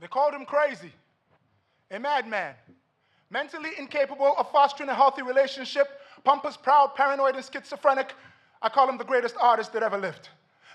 They called him crazy, a madman, mentally incapable of fostering a healthy relationship, pompous, proud, paranoid, and schizophrenic. I call him the greatest artist that ever lived.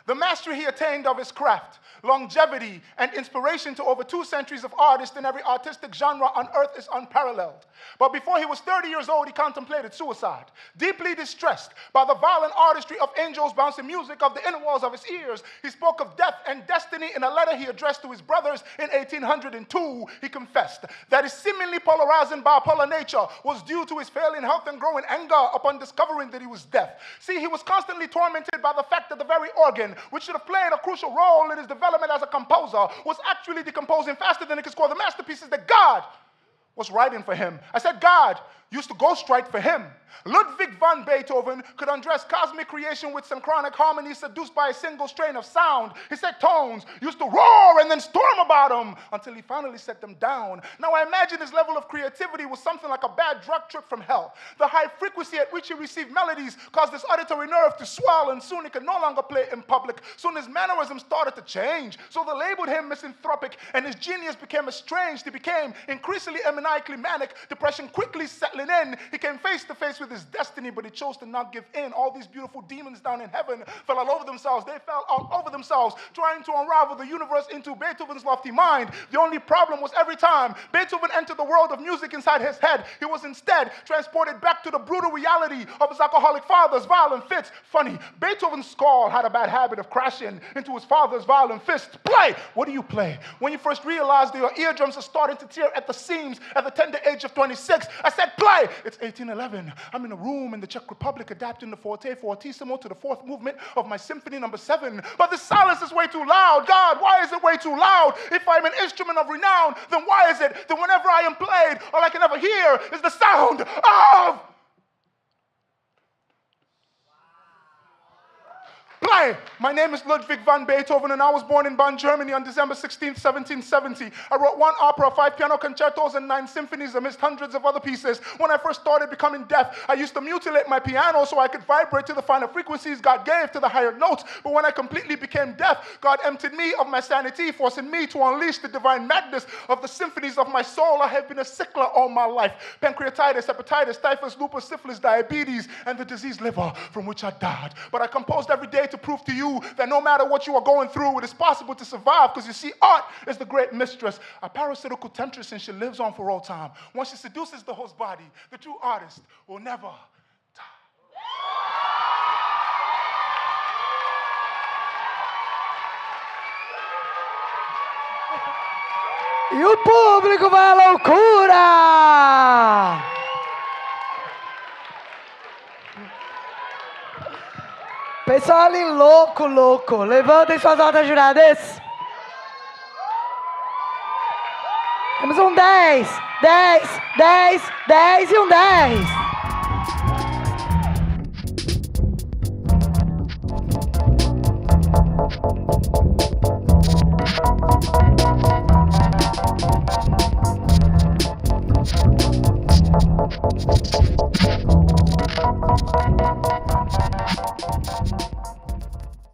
The mastery he attained of his craft, longevity, and inspiration to over 2 centuries of artists in every artistic genre on earth is unparalleled. But before he was 30 years old, he contemplated suicide. Deeply distressed by the violent artistry of angels bouncing music of the inner walls of his ears, he spoke of death and destiny in a letter he addressed to his brothers in 1802. He confessed that his seemingly polarizing bipolar nature was due to his failing health and growing anger upon discovering that he was deaf. See, he was constantly tormented by the fact that the very organ which should have played a crucial role in his development as a composer, was actually decomposing faster than he could score the masterpieces that God was writing for him. I said God used to ghostwrite for him. Ludwig van Beethoven could undress cosmic creation with synchronic harmony seduced by a single strain of sound. He said tones used to roar and then storm about him until he finally set them down. Now I imagine his level of creativity was something like a bad drug trip from hell. The high frequency at which he received melodies caused his auditory nerve to swell, and soon he could no longer play in public. Soon his mannerisms started to change. So they labeled him misanthropic, and his genius became estranged. He became increasingly maniacally manic, depression quickly settling in. He came face to face with his destiny, but he chose to not give in. All these beautiful demons down in heaven fell all over themselves. They fell all over themselves, trying to unravel the universe into Beethoven's lofty mind. The only problem was every time Beethoven entered the world of music inside his head, he was instead transported back to the brutal reality of his alcoholic father's violent fits. Funny, Beethoven's skull had a bad habit of crashing into his father's violent fists. Play! What do you play? When you first realize that your eardrums are starting to tear at the seams at the tender age of 26, I said, play! It's 1811. I'm in a room in the Czech Republic adapting the forte fortissimo to the 4th movement of my symphony number 7. But the silence is way too loud. God, why is it way too loud? If I'm an instrument of renown, then why is it that whenever I am played, all I can ever hear is the sound of... Play! My name is Ludwig van Beethoven, and I was born in Bonn, Germany on December 16th, 1770. I wrote 1 opera, 5 piano concertos, and 9 symphonies amidst hundreds of other pieces. When I first started becoming deaf, I used to mutilate my piano so I could vibrate to the finer frequencies God gave to the higher notes. But when I completely became deaf, God emptied me of my sanity, forcing me to unleash the divine madness of the symphonies of my soul. I have been a sickler all my life. Pancreatitis, hepatitis, typhus, lupus, syphilis, diabetes, and the diseased liver from which I died. But I composed every day to prove to you that no matter what you are going through, it is possible to survive, because you see, art is the great mistress, a parasitical temptress, and she lives on for all time. Once she seduces the host body, the true artist will never die. E o público vai à loucura! Pessoal ali louco, louco. Levantem suas notas, juradas. Temos um 10, 10, 10, 10 e um 10.